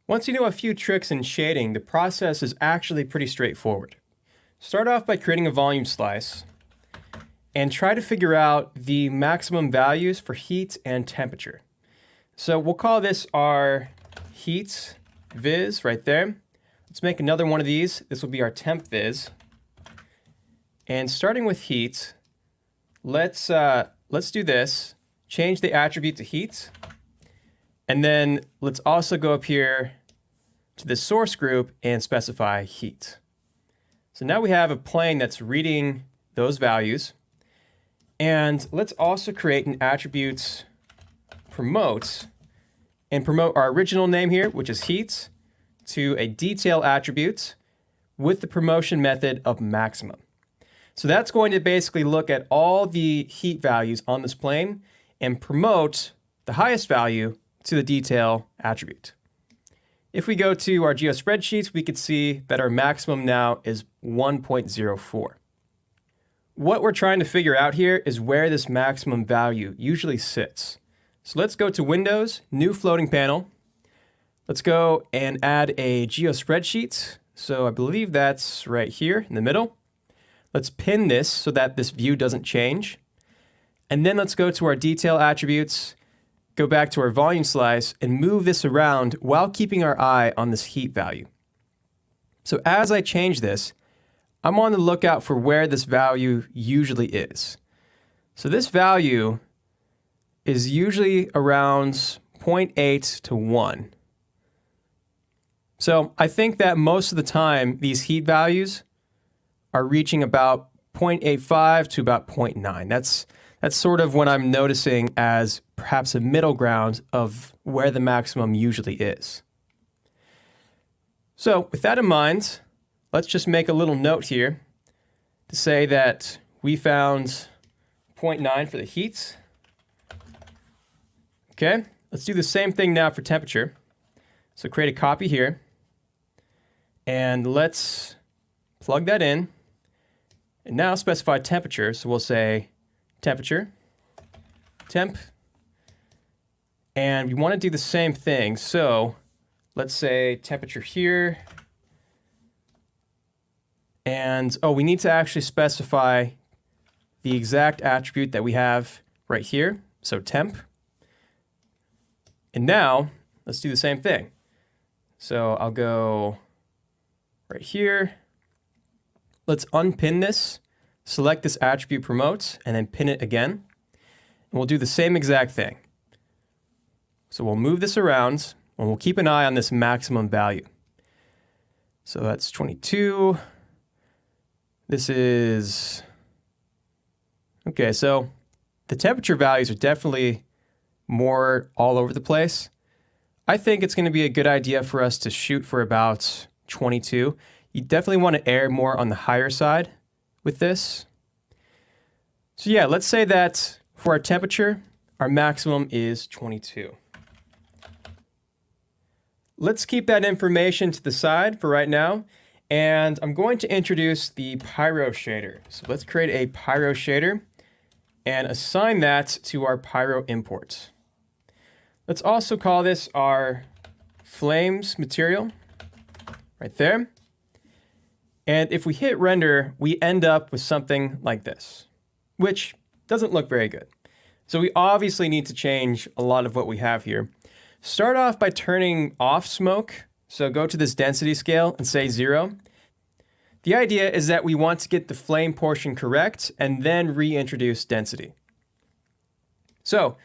Once you know a few tricks in shading, the process is actually pretty straightforward. Start off by creating a volume slice and try to figure out the maximum values for heat and temperature. So we'll call this our heat viz right there. Let's make another one of these. This will be our temp viz. And starting with heat, let's do this. Change the attribute to heat. And then let's also go up here to the source group and specify heat. So now we have a plane that's reading those values. And let's also create an attribute promote and promote our original name here, which is heat, to a detail attribute with the promotion method of maximum. So that's going to basically look at all the heat values on this plane and promote the highest value to the detail attribute. If we go to our geo spreadsheets, we could see that our maximum now is 1.04. What we're trying to figure out here is where this maximum value usually sits. So let's go to Windows, New Floating Panel. Let's go and add a geo spreadsheet. So I believe that's right here in the middle. Let's pin this so that this view doesn't change. And then let's go to our detail attributes, go back to our volume slice, and move this around while keeping our eye on this heat value. So as I change this, I'm on the lookout for where this value usually is. So this value is usually around 0.8 to 1. So I think that most of the time, these heat values are reaching about 0.85 to about 0.9. That's sort of what I'm noticing as perhaps a middle ground of where the maximum usually is. So with that in mind, let's just make a little note here to say that we found 0.9 for the heat. Okay, let's do the same thing now for temperature. So create a copy here, and let's plug that in, and now specify temperature. So we'll say temperature, temp, and we want to do the same thing. So let's say temperature here, and we need to actually specify the exact attribute that we have right here. So temp. And now let's do the same thing. So I'll go right here. Let's unpin this, select this attribute promote, and then pin it again. And we'll do the same exact thing. So we'll move this around, and we'll keep an eye on this maximum value. So that's 22. This is, okay, so the temperature values are definitely more all over the place. I think it's going to be a good idea for us to shoot for about 22. You definitely want to err more on the higher side with this. So yeah, let's say that for our temperature, our maximum is 22. Let's keep that information to the side for right now, and I'm going to introduce the Pyro shader. So let's create a Pyro shader and assign that to our Pyro import. Let's also call this our flames material right there. And if we hit render, we end up with something like this, which doesn't look very good. So we obviously need to change a lot of what we have here. Start off by turning off smoke. So go to this density scale and say 0. The idea is that we want to get the flame portion correct and then reintroduce density. So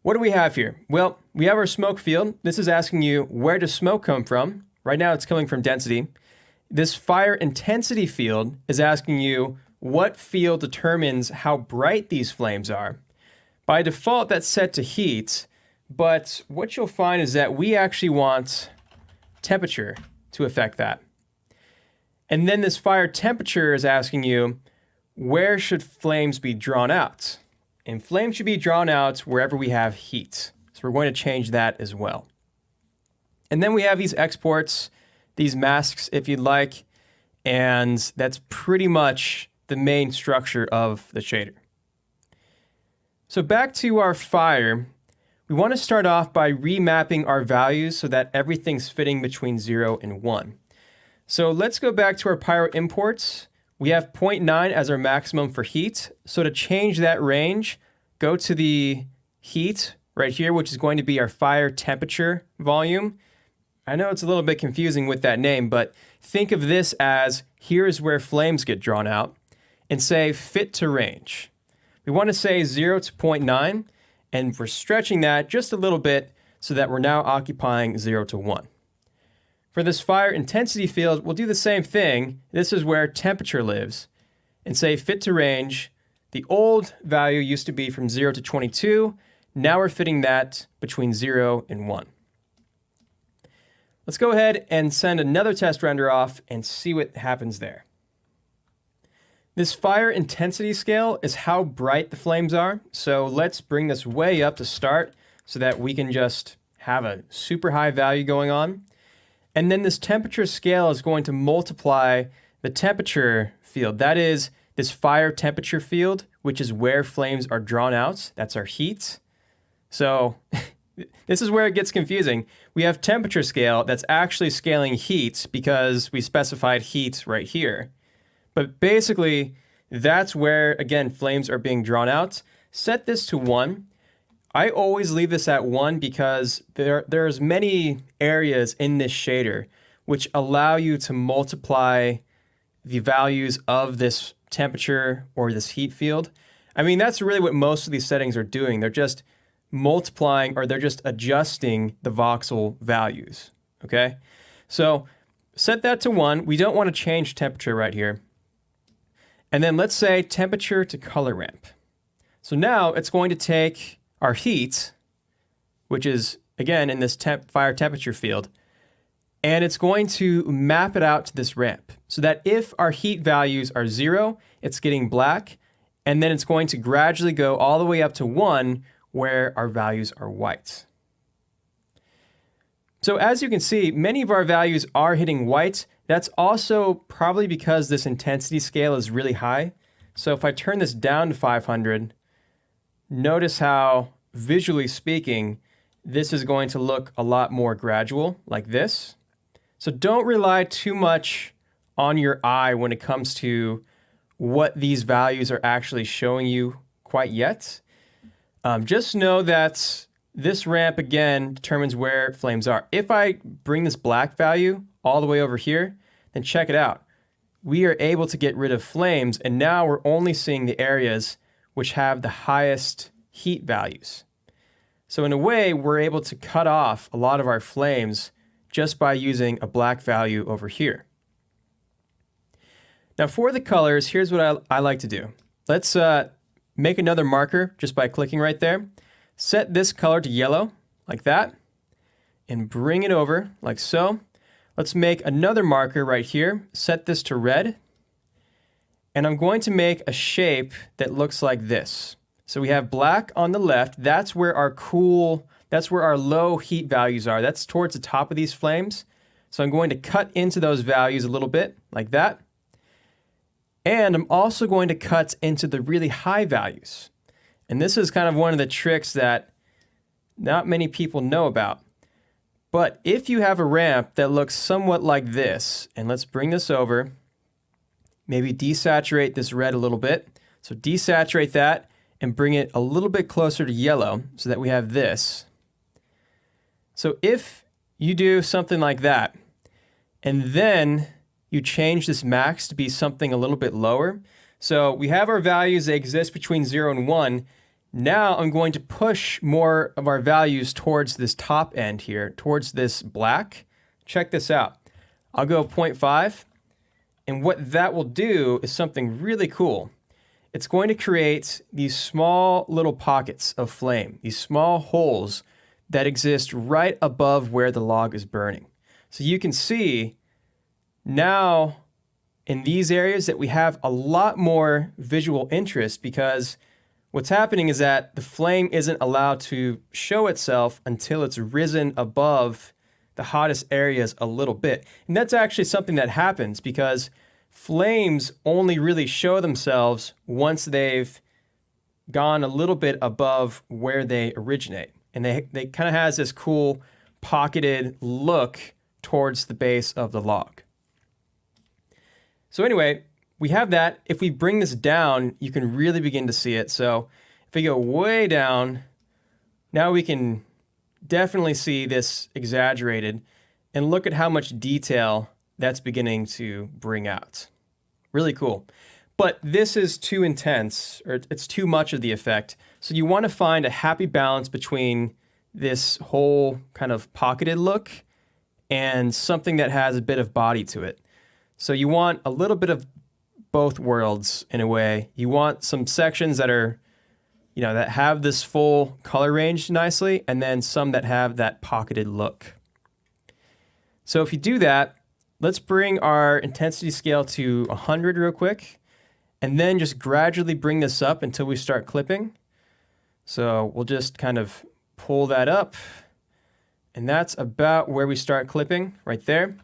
what do we have here? Well, we have our smoke field. This is asking you, where does smoke come from? Right now it's coming from density. This fire intensity field is asking you what field determines how bright these flames are. By default, that's set to heat, but what you'll find is that we actually want temperature to affect that. And then this fire temperature is asking you, where should flames be drawn out? And flames should be drawn out wherever we have heat. So we're going to change that as well. And then we have these exports, these masks if you'd like, and that's pretty much the main structure of the shader. So back to our fire, we want to start off by remapping our values so that everything's fitting between 0 and 1. So let's go back to our pyro imports. We have 0.9 as our maximum for heat. So to change that range, go to the heat right here, which is going to be our fire temperature volume. I know it's a little bit confusing with that name, but think of this as here's where flames get drawn out, and say fit to range. We want to say 0 to 0.9, and we're stretching that just a little bit so that we're now occupying 0 to 1. For this fire intensity field, we'll do the same thing. This is where temperature lives, and say fit to range. The old value used to be from 0 to 22. Now we're fitting that between 0 and 1. Let's go ahead and send another test render off and see what happens there. This fire intensity scale is how bright the flames are. So let's bring this way up to start so that we can just have a super high value going on. And then this temperature scale is going to multiply the temperature field. That is this fire temperature field, which is where flames are drawn out. That's our heat. So this is where it gets confusing. We have temperature scale that's actually scaling heat because we specified heat right here. But basically, that's where, again, flames are being drawn out. Set this to 1. I always leave this at 1 because there's many areas in this shader which allow you to multiply the values of this temperature or this heat field. I mean, that's really what most of these settings are doing. They're just multiplying, or they're just adjusting the voxel values, okay? So set that to 1. We don't want to change temperature right here. And then let's say temperature to color ramp. So now it's going to take our heat, which is, again, in this fire temperature field, and it's going to map it out to this ramp so that if our heat values are 0, it's getting black, and then it's going to gradually go all the way up to 1 where our values are white. So as you can see, many of our values are hitting white. That's also probably because this intensity scale is really high. So if I turn this down to 500, notice how, visually speaking, this is going to look a lot more gradual, like this. So don't rely too much on your eye when it comes to what these values are actually showing you quite yet. Just know that this ramp, again, determines where flames are. If I bring this black value all the way over here, then check it out. We are able to get rid of flames, and now we're only seeing the areas which have the highest heat values. So in a way, we're able to cut off a lot of our flames just by using a black value over here. Now for the colors, here's what I like to do. Let's make another marker just by clicking right there. Set this color to yellow, like that, and bring it over, like so. Let's make another marker right here. Set this to red, and I'm going to make a shape that looks like this. So we have black on the left. That's where our low heat values are. That's towards the top of these flames. So I'm going to cut into those values a little bit, like that. And I'm also going to cut into the really high values. And this is kind of one of the tricks that not many people know about. But if you have a ramp that looks somewhat like this, and let's bring this over, maybe desaturate this red a little bit. So desaturate that and bring it a little bit closer to yellow so that we have this. So if you do something like that, and then you change this max to be something a little bit lower. So we have our values that exist between 0 and 1. Now I'm going to push more of our values towards this top end here, towards this black. Check this out. I'll go 0.5, and what that will do is something really cool. It's going to create these small little pockets of flame, these small holes that exist right above where the log is burning. So you can see now in these areas that we have a lot more visual interest, because what's happening is that the flame isn't allowed to show itself until it's risen above the hottest areas a little bit. And that's actually something that happens because flames only really show themselves once they've gone a little bit above where they originate. And they kind of has this cool pocketed look towards the base of the log. So anyway, we have that. If we bring this down, you can really begin to see it. So if we go way down, now we can definitely see this exaggerated, and look at how much detail that's beginning to bring out. Really cool. But this is too intense, or it's too much of the effect. So you want to find a happy balance between this whole kind of pocketed look and something that has a bit of body to it. So you want a little bit of both worlds in a way. You want some sections that are, that have this full color range nicely, and then some that have that pocketed look. So if you do that, let's bring our intensity scale to 100 real quick, and then just gradually bring this up until we start clipping. So we'll just kind of pull that up, and that's about where we start clipping, right there.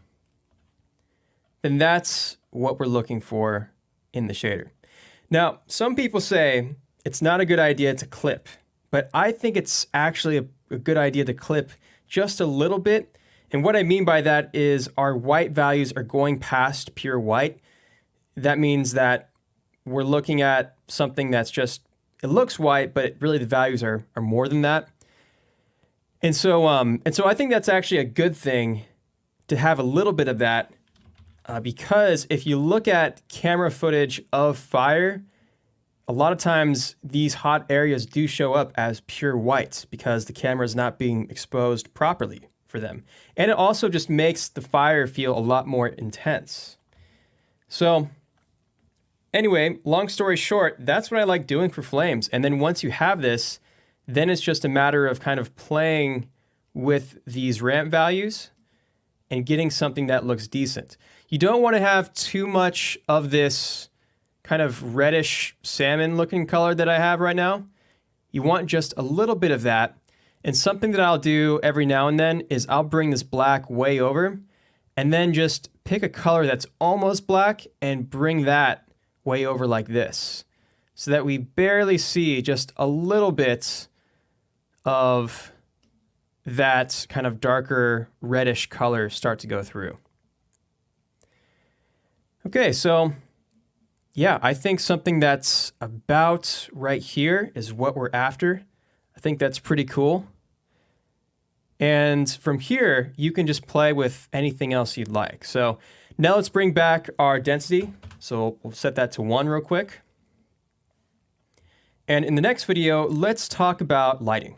And that's what we're looking for in the shader. Now, some people say it's not a good idea to clip, but I think it's actually a good idea to clip just a little bit. And what I mean by that is our white values are going past pure white. That means that we're looking at something that's just, it looks white, but really the values are more than that. And so I think that's actually a good thing to have a little bit of that, because if you look at camera footage of fire, a lot of times these hot areas do show up as pure white because the camera is not being exposed properly for them. And it also just makes the fire feel a lot more intense. So anyway, long story short, that's what I like doing for flames. And then once you have this, then it's just a matter of kind of playing with these ramp values and getting something that looks decent. You don't want to have too much of this kind of reddish salmon looking color that I have right now. You want just a little bit of that. And something that I'll do every now and then is I'll bring this black way over and then just pick a color that's almost black and bring that way over like this, so that we barely see just a little bit of that kind of darker reddish color start to go through. Okay, so yeah, I think something that's about right here is what we're after. I think that's pretty cool. And from here, you can just play with anything else you'd like. So now let's bring back our density. So we'll set that to 1 real quick. And in the next video, let's talk about lighting.